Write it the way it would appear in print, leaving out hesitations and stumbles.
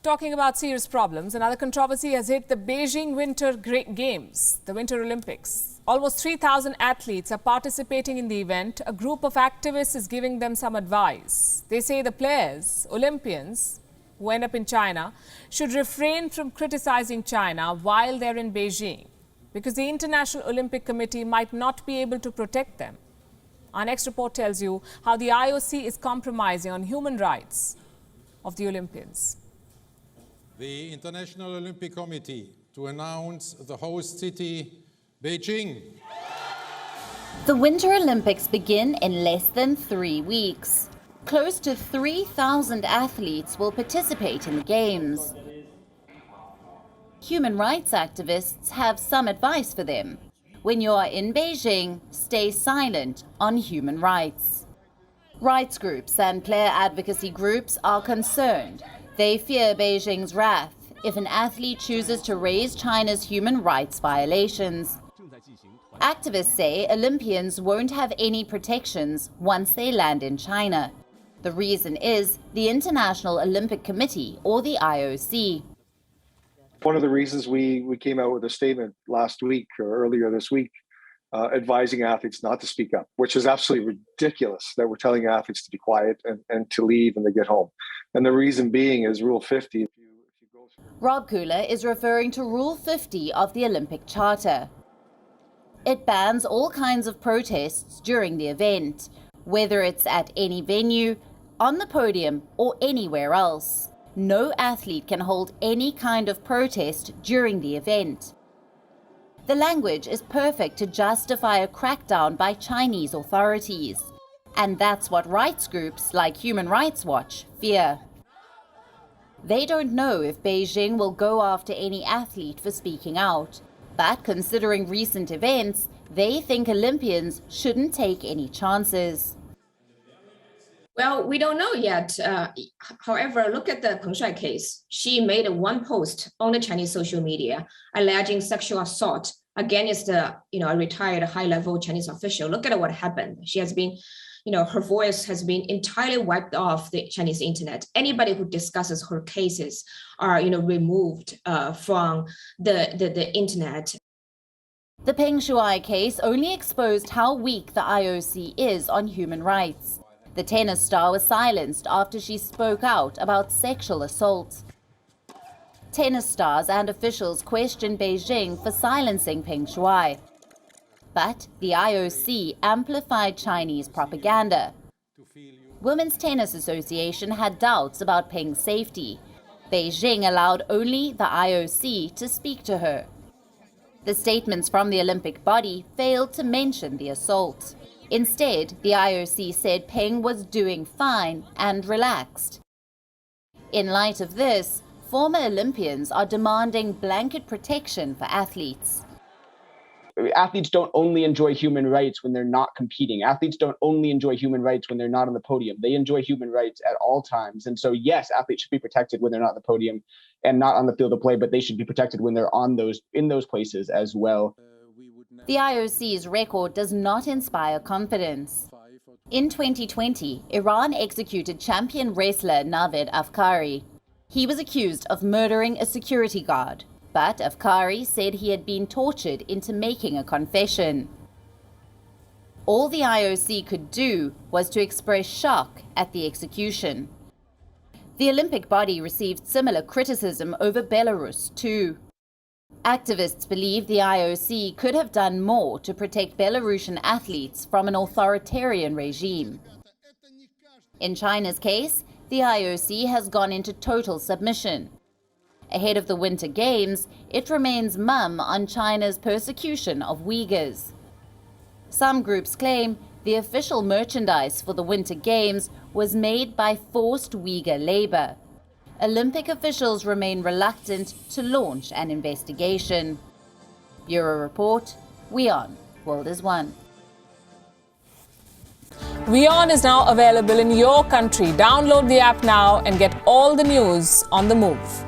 Talking about serious problems, another controversy has hit the Beijing Winter Games, the Winter Olympics. Almost 3,000 athletes are participating in the event. A group of activists is giving them some advice. They say the players, Olympians, who end up in China, should refrain from criticizing China while they're in Beijing, because the International Olympic Committee might not be able to protect them. Our next report tells you how the IOC is compromising on human rights of the Olympians. The International Olympic Committee to announce the host city, Beijing. The Winter Olympics begin in less than 3 weeks. Close to 3,000 athletes will participate in the Games. Human rights activists have some advice for them. When you are in Beijing, stay silent on human rights. Rights groups and player advocacy groups are concerned. They fear Beijing's wrath if an athlete chooses to raise China's human rights violations. Activists say Olympians won't have any protections once they land in China. The reason is the International Olympic Committee, or the IOC. One of the reasons we came out with a statement last week or earlier this week advising athletes not to speak up, which is absolutely ridiculous that we're telling athletes to be quiet and to leave and to get home. And the reason being is Rule 50. Rob Kula is referring to Rule 50 of the Olympic Charter. It bans all kinds of protests during the event, whether it's at any venue, on the podium, or anywhere else. No athlete can hold any kind of protest during the event. The language is perfect to justify a crackdown by Chinese authorities. And that's what rights groups like Human Rights Watch fear. They don't know if Beijing will go after any athlete for speaking out. But considering recent events, they think Olympians shouldn't take any chances. Well, we don't know yet. However, look at the Peng Shuai case. She made one post on the Chinese social media alleging sexual assault against a retired high-level Chinese official. Look at what happened. She has been, her voice has been entirely wiped off the Chinese internet. Anybody who discusses her cases are, removed from the internet. The Peng Shuai case only exposed how weak the IOC is on human rights. The tennis star was silenced after she spoke out about sexual assault. Tennis stars and officials questioned Beijing for silencing Peng Shuai. But the IOC amplified Chinese propaganda. Women's Tennis Association had doubts about Peng's safety. Beijing allowed only the IOC to speak to her. The statements from the Olympic body failed to mention the assault. Instead, the IOC said Peng was doing fine and relaxed. In light of this, former Olympians are demanding blanket protection for athletes. Athletes don't only enjoy human rights when they're not competing. Athletes don't only enjoy human rights when they're not on the podium. They enjoy human rights at all times. And so, yes, athletes should be protected when they're not on the podium and not on the field of play, but they should be protected when they're in those places as well. The IOC's record does not inspire confidence. In 2020, Iran executed champion wrestler Navid Afkari. He was accused of murdering a security guard, but Afkari said he had been tortured into making a confession. All the IOC could do was to express shock at the execution. The Olympic body received similar criticism over Belarus too. Activists believe the IOC could have done more to protect Belarusian athletes from an authoritarian regime. In China's case, the IOC has gone into total submission. Ahead of the Winter Games, it remains mum on China's persecution of Uyghurs. Some groups claim the official merchandise for the Winter Games was made by forced Uyghur labor. Olympic officials remain reluctant to launch an investigation. Bureau Report, WION, World is One. WION is now available in your country. Download the app now and get all the news on the move.